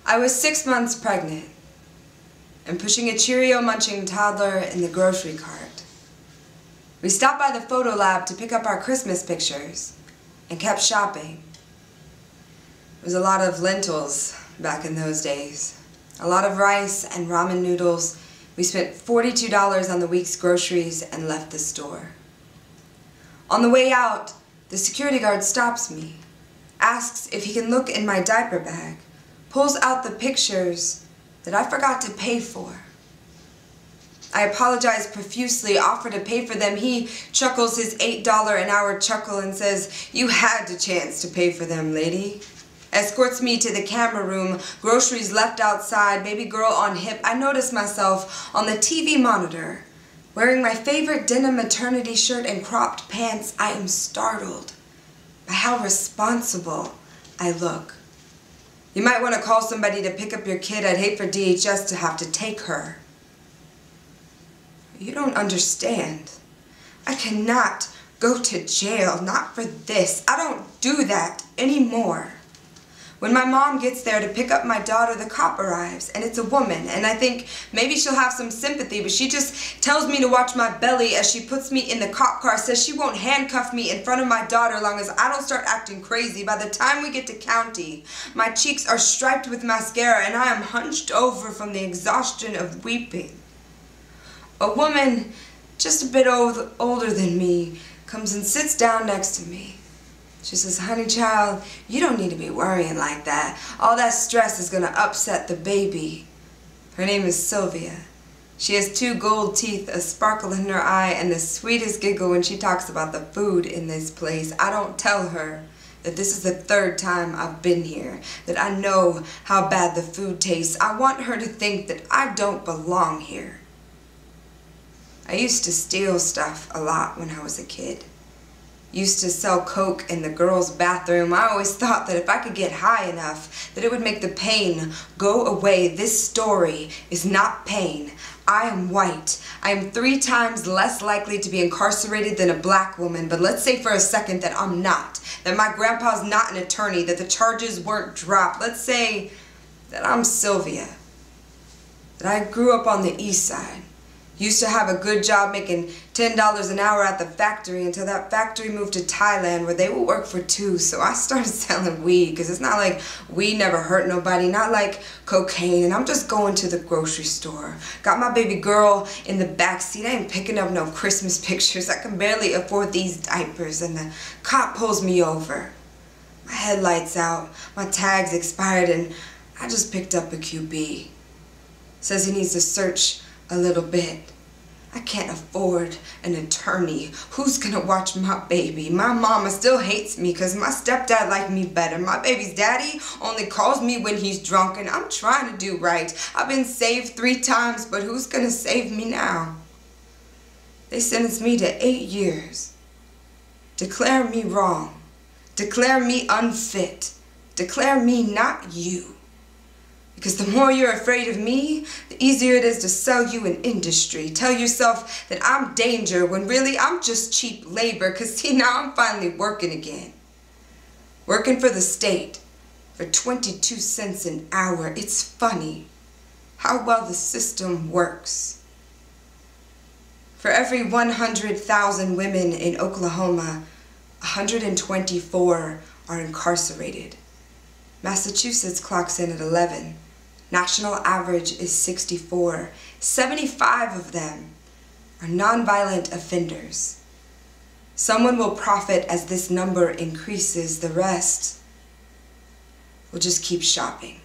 I was 6 months pregnant and pushing a Cheerio-munching toddler in the grocery cart. We stopped by the photo lab to pick up our Christmas pictures and kept shopping. There was a lot of lentils back in those days, a lot of rice and ramen noodles. We spent $42 on the week's groceries and left the store. On the way out, the security guard stops me, asks if he can look in my diaper bag, pulls out the pictures that I forgot to pay for. I apologize profusely, offer to pay for them. He chuckles his $8 an hour chuckle and says, "You had the chance to pay for them, lady." Escorts me to the camera room, groceries left outside, baby girl on hip. I notice myself on the TV monitor, wearing my favorite denim maternity shirt and cropped pants. I am startled by how responsible I look. You might want to call somebody to pick up your kid. I'd hate for DHS to have to take her. You don't understand. I cannot go to jail, not for this. I don't do that anymore. When my mom gets there to pick up my daughter, the cop arrives, and it's a woman, and I think maybe she'll have some sympathy, but she just tells me to watch my belly as she puts me in the cop car, says she won't handcuff me in front of my daughter as long as I don't start acting crazy. By the time we get to county, my cheeks are striped with mascara, and I am hunched over from the exhaustion of weeping. A woman just a bit older than me comes and sits down next to me. She says, "Honey child, you don't need to be worrying like that. All that stress is going to upset the baby." Her name is Sylvia. She has 2 gold teeth, a sparkle in her eye, and the sweetest giggle when she talks about the food in this place. I don't tell her that this is the 3rd time I've been here, that I know how bad the food tastes. I want her to think that I don't belong here. I used to steal stuff a lot when I was a kid. Used to sell coke in the girls' bathroom. I always thought that if I could get high enough, that it would make the pain go away. This story is not pain. I am white. I am 3 times less likely to be incarcerated than a black woman, but let's say for a second that I'm not, that my grandpa's not an attorney, that the charges weren't dropped. Let's say that I'm Sylvia, that I grew up on the east side. Used to have a good job making $10 an hour at the factory until that factory moved to Thailand where they would work for 2. So I started selling weed because it's not like weed never hurt nobody, not like cocaine. And I'm just going to the grocery store. Got my baby girl in the backseat. I ain't picking up no Christmas pictures. I can barely afford these diapers. And the cop pulls me over. My headlights out. My tag's expired and I just picked up a QB. Says he needs to search a little bit. I can't afford an attorney. Who's gonna watch my baby? My mama still hates me because my stepdad liked me better. My baby's daddy only calls me when he's drunk, and I'm trying to do right. I've been saved 3 times, but who's gonna save me now? They sentenced me to 8 years. Declare me wrong. Declare me unfit. Declare me not you. Because the more you're afraid of me, the easier it is to sell you an industry. Tell yourself that I'm danger when really I'm just cheap labor. Because see, now I'm finally working again. Working for the state for 22 cents an hour. It's funny how well the system works. For every 100,000 women in Oklahoma, 124 are incarcerated. Massachusetts clocks in at 11. National average is 64. 75 of them are nonviolent offenders. Someone will profit as this number increases. The rest will just keep shopping.